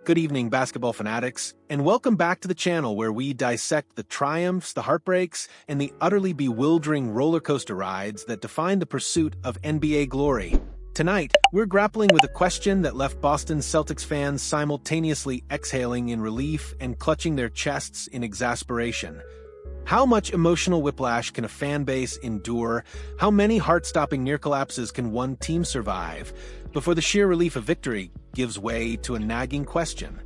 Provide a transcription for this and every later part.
Good evening, basketball fanatics, and welcome back to the channel where we dissect the triumphs, the heartbreaks, and the utterly bewildering roller coaster rides that define the pursuit of NBA glory. Tonight, we're grappling with a question that left Boston Celtics fans simultaneously exhaling in relief and clutching their chests in exasperation. How much emotional whiplash can a fan base endure? How many heart-stopping near collapses can one team survive before the sheer relief of victory gives way to a nagging question?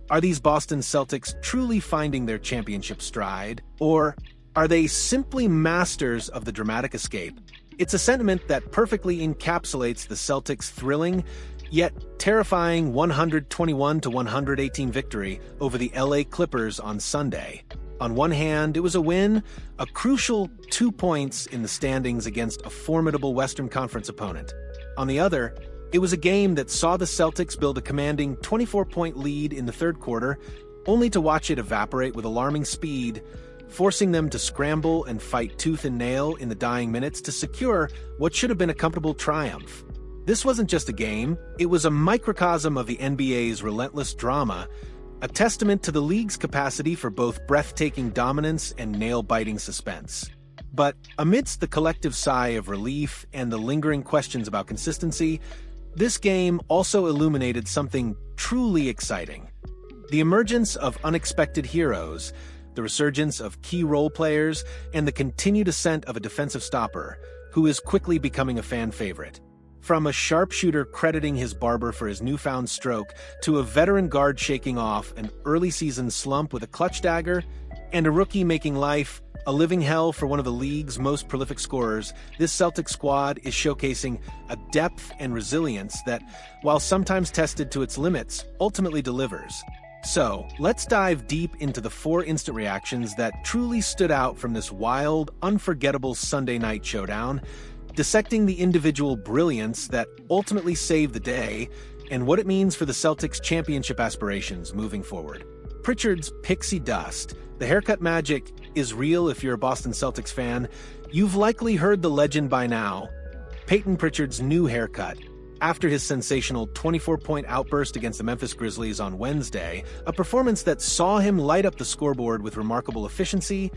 Are these Boston Celtics truly finding their championship stride, or are they simply masters of the dramatic escape? It's a sentiment that perfectly encapsulates the Celtics' thrilling, yet terrifying 121-118 victory over the LA Clippers on Sunday. On one hand, it was a win, a crucial 2 points in the standings against a formidable Western Conference opponent. On the other, it was a game that saw the Celtics build a commanding 24-point lead in the third quarter, only to watch it evaporate with alarming speed, forcing them to scramble and fight tooth and nail in the dying minutes to secure what should have been a comfortable triumph. This wasn't just a game, it was a microcosm of the NBA's relentless drama, a testament to the league's capacity for both breathtaking dominance and nail-biting suspense. But amidst the collective sigh of relief and the lingering questions about consistency, this game also illuminated something truly exciting. The emergence of unexpected heroes, the resurgence of key role players, and the continued ascent of a defensive stopper, who is quickly becoming a fan favorite. From a sharpshooter crediting his barber for his newfound stroke, to a veteran guard shaking off an early-season slump with a clutch dagger, and a rookie making life a living hell for one of the league's most prolific scorers, this Celtics squad is showcasing a depth and resilience that, while sometimes tested to its limits, ultimately delivers. So, let's dive deep into the 4 instant reactions that truly stood out from this wild, unforgettable Sunday night showdown, dissecting the individual brilliance that ultimately saved the day, and what it means for the Celtics' championship aspirations moving forward. Pritchard's pixie dust. The haircut magic is real if you're a Boston Celtics fan. You've likely heard the legend by now. Payton Pritchard's new haircut. After his sensational 24-point outburst against the Memphis Grizzlies on Wednesday, a performance that saw him light up the scoreboard with remarkable efficiency,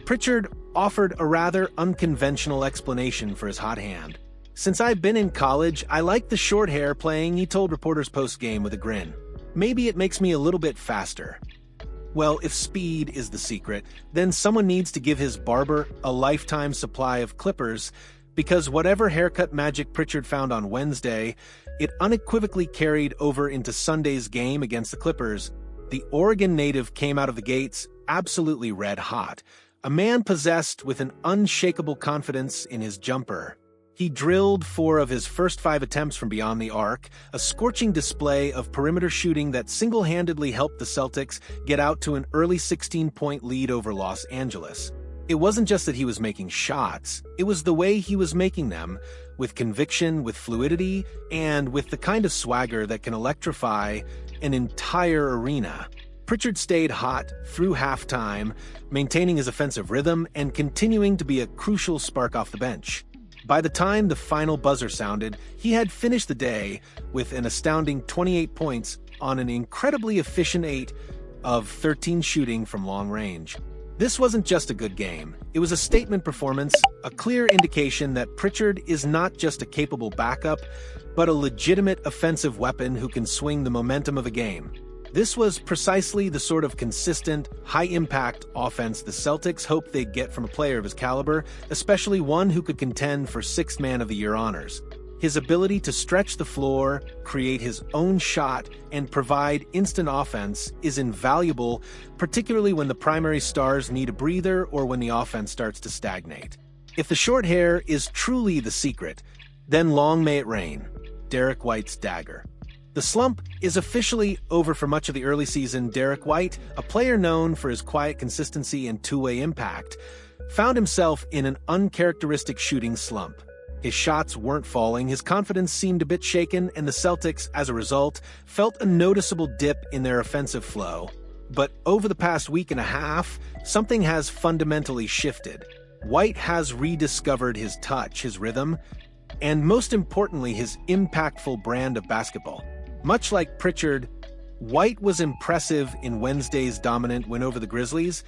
Pritchard offered a rather unconventional explanation for his hot hand. "Since I've been in college, I like the short hair playing," he told reporters post-game with a grin. "Maybe it makes me a little bit faster." Well, if speed is the secret, then someone needs to give his barber a lifetime supply of clippers, because whatever haircut magic Pritchard found on Wednesday, it unequivocally carried over into Sunday's game against the Clippers. The Oregon native came out of the gates absolutely red hot, a man possessed with an unshakable confidence in his jumper. He drilled 4 of his first 5 attempts from beyond the arc, a scorching display of perimeter shooting that single-handedly helped the Celtics get out to an early 16-point lead over Los Angeles. It wasn't just that he was making shots, it was the way he was making them, with conviction, with fluidity, and with the kind of swagger that can electrify an entire arena. Pritchard stayed hot through halftime, maintaining his offensive rhythm and continuing to be a crucial spark off the bench. By the time the final buzzer sounded, he had finished the day with an astounding 28 points on an incredibly efficient 8 of 13 shooting from long range. This wasn't just a good game. It was a statement performance, a clear indication that Pritchard is not just a capable backup, but a legitimate offensive weapon who can swing the momentum of a game. This was precisely the sort of consistent, high-impact offense the Celtics hoped they'd get from a player of his caliber, especially one who could contend for 6th Man of the Year honors. His ability to stretch the floor, create his own shot, and provide instant offense is invaluable, particularly when the primary stars need a breather or when the offense starts to stagnate. If the short hair is truly the secret, then long may it rain. Derrick White's dagger. The slump is officially over for much of the early season. Derrick White, a player known for his quiet consistency and two-way impact, found himself in an uncharacteristic shooting slump. His shots weren't falling, his confidence seemed a bit shaken, and the Celtics, as a result, felt a noticeable dip in their offensive flow. But over the past week and a half, something has fundamentally shifted. White has rediscovered his touch, his rhythm, and most importantly, his impactful brand of basketball. Much like Pritchard, White was impressive in Wednesday's dominant win over the Grizzlies,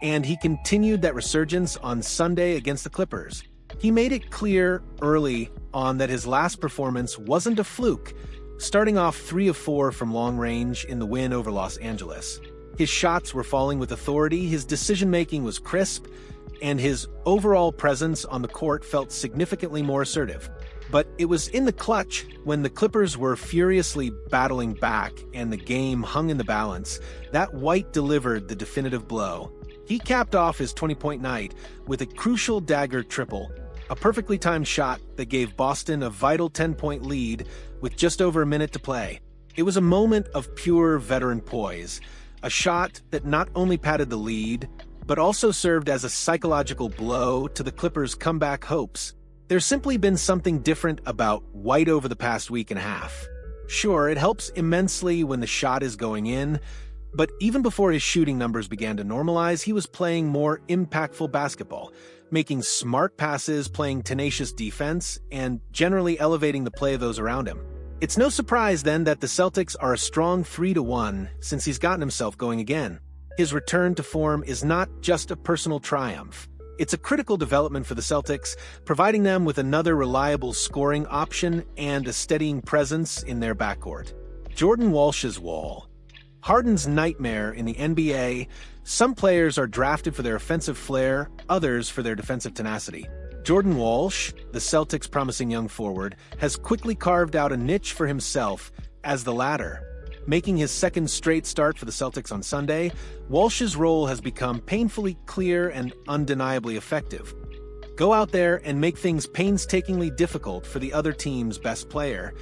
and he continued that resurgence on Sunday against the Clippers. He made it clear early on that his last performance wasn't a fluke, starting off 3 of 4 from long range in the win over Los Angeles. His shots were falling with authority, his decision-making was crisp, and his overall presence on the court felt significantly more assertive. But it was in the clutch, when the Clippers were furiously battling back and the game hung in the balance, that White delivered the definitive blow. He capped off his 20-point night with a crucial dagger triple, a perfectly timed shot that gave Boston a vital 10-point lead with just over a minute to play. It was a moment of pure veteran poise, a shot that not only padded the lead, but also served as a psychological blow to the Clippers' comeback hopes. There's simply been something different about White over the past week and a half. Sure, it helps immensely when the shot is going in, but even before his shooting numbers began to normalize, he was playing more impactful basketball, making smart passes, playing tenacious defense, and generally elevating the play of those around him. It's no surprise, then, that the Celtics are a strong 3-1 since he's gotten himself going again. His return to form is not just a personal triumph. It's a critical development for the Celtics, providing them with another reliable scoring option and a steadying presence in their backcourt. Jordan Walsh's wall. Harden's nightmare in the NBA, some players are drafted for their offensive flair, others for their defensive tenacity. Jordan Walsh, the Celtics' promising young forward, has quickly carved out a niche for himself as the latter. Making his second straight start for the Celtics on Sunday, Walsh's role has become painfully clear and undeniably effective. Go out there and make things painstakingly difficult for the other team's best player.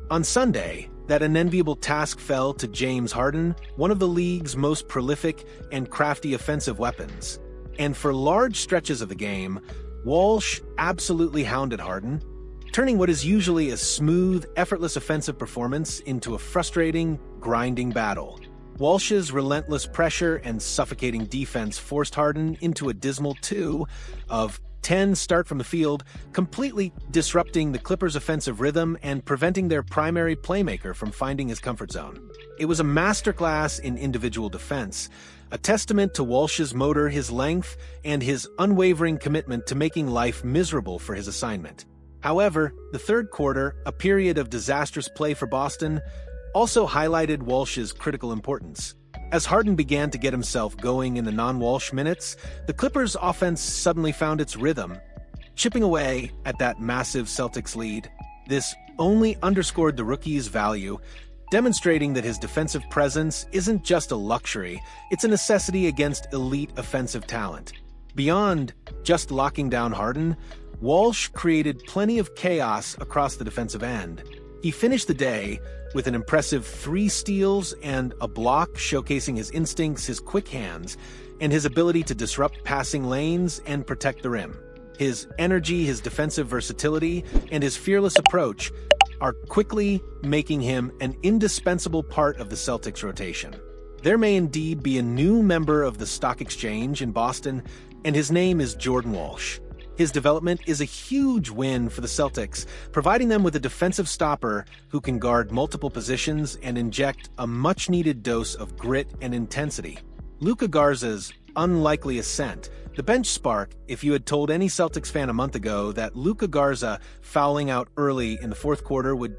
On Sunday, that unenviable task fell to James Harden, one of the league's most prolific and crafty offensive weapons. And for large stretches of the game, Walsh absolutely hounded Harden, turning what is usually a smooth, effortless offensive performance into a frustrating, grinding battle. Walsh's relentless pressure and suffocating defense forced Harden into a dismal 2 of 10 start from the field, completely disrupting the Clippers' offensive rhythm and preventing their primary playmaker from finding his comfort zone. It was a masterclass in individual defense, a testament to Walsh's motor, his length, and his unwavering commitment to making life miserable for his assignment. However, the third quarter, a period of disastrous play for Boston, also highlighted Walsh's critical importance. As Harden began to get himself going in the non-Walsh minutes, the Clippers' offense suddenly found its rhythm, chipping away at that massive Celtics lead. This only underscored the rookie's value, demonstrating that his defensive presence isn't just a luxury, it's a necessity against elite offensive talent. Beyond just locking down Harden, Walsh created plenty of chaos across the defensive end. He finished the day with an impressive 3 steals and a block, showcasing his instincts, his quick hands, and his ability to disrupt passing lanes and protect the rim. His energy, his defensive versatility, and his fearless approach are quickly making him an indispensable part of the Celtics rotation. There may indeed be a new member of the stock exchange in Boston, and his name is Jordan Walsh. His development is a huge win for the Celtics, providing them with a defensive stopper who can guard multiple positions and inject a much-needed dose of grit and intensity. Luka Garza's unlikely ascent, the bench spark. If you had told any Celtics fan a month ago that Luka Garza fouling out early in the fourth quarter would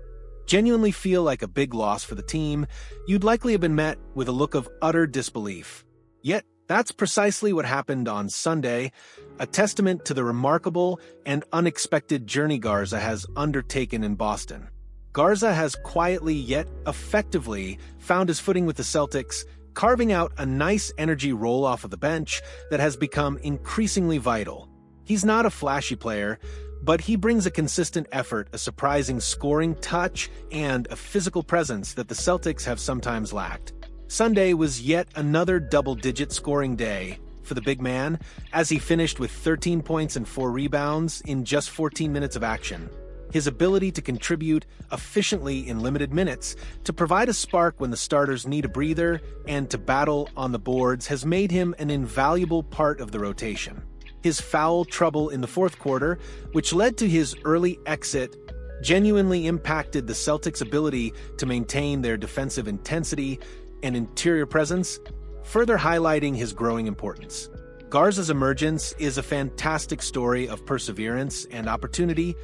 genuinely feel like a big loss for the team, you'd likely have been met with a look of utter disbelief. Yet, that's precisely what happened on Sunday, a testament to the remarkable and unexpected journey Garza has undertaken in Boston. Garza has quietly yet effectively found his footing with the Celtics, carving out a nice energy roll off of the bench that has become increasingly vital. He's not a flashy player, but he brings a consistent effort, a surprising scoring touch, and a physical presence that the Celtics have sometimes lacked. Sunday was yet another double-digit scoring day for the big man, as he finished with 13 points and 4 rebounds in just 14 minutes of action. His ability to contribute efficiently in limited minutes, to provide a spark when the starters need a breather, and to battle on the boards has made him an invaluable part of the rotation. His foul trouble in the fourth quarter, which led to his early exit, genuinely impacted the Celtics' ability to maintain their defensive intensity and interior presence, further highlighting his growing importance. Garza's emergence is a fantastic story of perseverance and opportunity,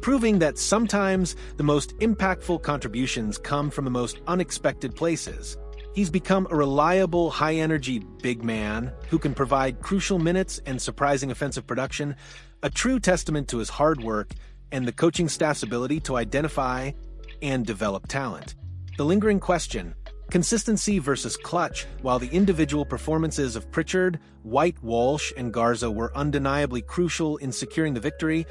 proving that sometimes the most impactful contributions come from the most unexpected places. He's become a reliable, high-energy big man who can provide crucial minutes and surprising offensive production, a true testament to his hard work and the coaching staff's ability to identify and develop talent. The lingering question: consistency versus clutch. While the individual performances of Pritchard, White, Walsh, and Garza were undeniably crucial in securing the victory,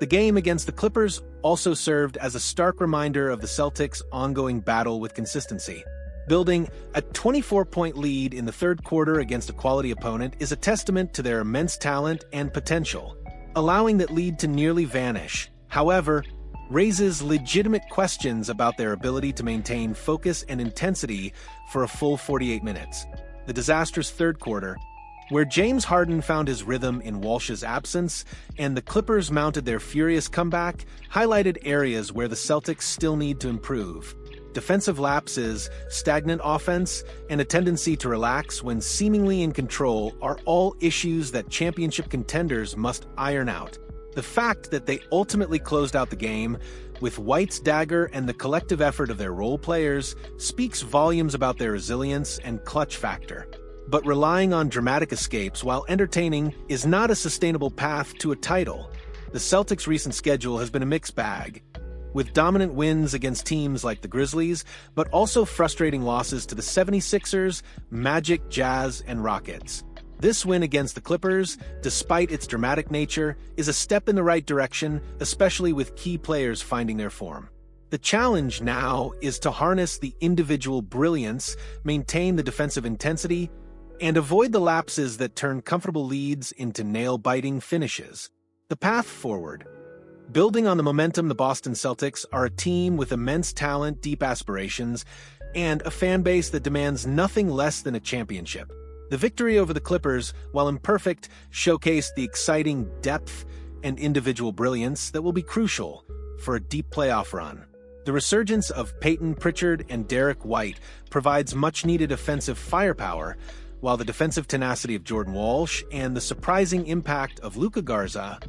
the game against the Clippers also served as a stark reminder of the Celtics' ongoing battle with consistency. Building a 24-point lead in the third quarter against a quality opponent is a testament to their immense talent and potential. Allowing that lead to nearly vanish, however, raises legitimate questions about their ability to maintain focus and intensity for a full 48 minutes. The disastrous third quarter, where James Harden found his rhythm in Walsh's absence and the Clippers mounted their furious comeback, highlighted areas where the Celtics still need to improve. Defensive lapses, stagnant offense, and a tendency to relax when seemingly in control are all issues that championship contenders must iron out. The fact that they ultimately closed out the game with White's dagger and the collective effort of their role players speaks volumes about their resilience and clutch factor. But relying on dramatic escapes while entertaining is not a sustainable path to a title. The Celtics' recent schedule has been a mixed bag, with dominant wins against teams like the Grizzlies, but also frustrating losses to the 76ers, Magic, Jazz, and Rockets. This win against the Clippers, despite its dramatic nature, is a step in the right direction, especially with key players finding their form. The challenge now is to harness the individual brilliance, maintain the defensive intensity, and avoid the lapses that turn comfortable leads into nail-biting finishes. The path forward. Building on the momentum, the Boston Celtics are a team with immense talent, deep aspirations, and a fan base that demands nothing less than a championship. The victory over the Clippers, while imperfect, showcased the exciting depth and individual brilliance that will be crucial for a deep playoff run. The resurgence of Payton Pritchard and Derrick White provides much-needed offensive firepower, while the defensive tenacity of Jordan Walsh and the surprising impact of Luka Garza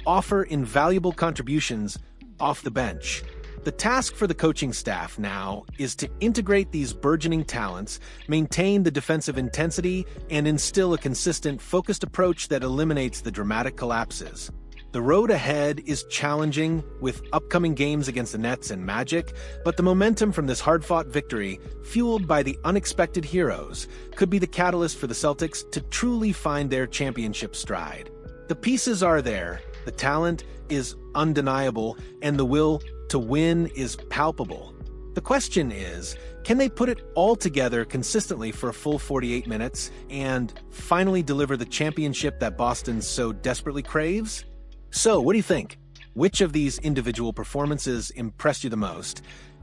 offer invaluable contributions off the bench. The task for the coaching staff now is to integrate these burgeoning talents, maintain the defensive intensity, and instill a consistent, focused approach that eliminates the dramatic collapses. The road ahead is challenging, with upcoming games against the Nets and Magic, but the momentum from this hard-fought victory, fueled by the unexpected heroes, could be the catalyst for the Celtics to truly find their championship stride. The pieces are there, the talent is undeniable, and the will to win is palpable. The question is, can they put it all together consistently for a full 48 minutes and finally deliver the championship that Boston so desperately craves? So, what do you think? Which of these individual performances impressed you the most?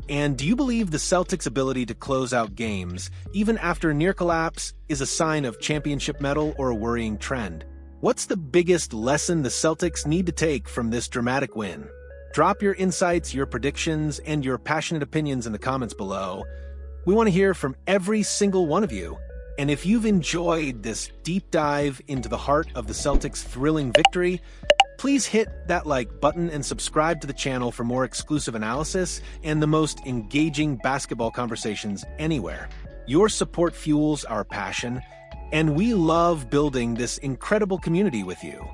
And do you believe the Celtics' ability to close out games, even after a near collapse, is a sign of championship mettle or a worrying trend? What's the biggest lesson the Celtics need to take from this dramatic win? Drop your insights, your predictions, and your passionate opinions in the comments below. We want to hear from every single one of you. And if you've enjoyed this deep dive into the heart of the Celtics' thrilling victory, please hit that like button and subscribe to the channel for more exclusive analysis and the most engaging basketball conversations anywhere. Your support fuels our passion, and we love building this incredible community with you.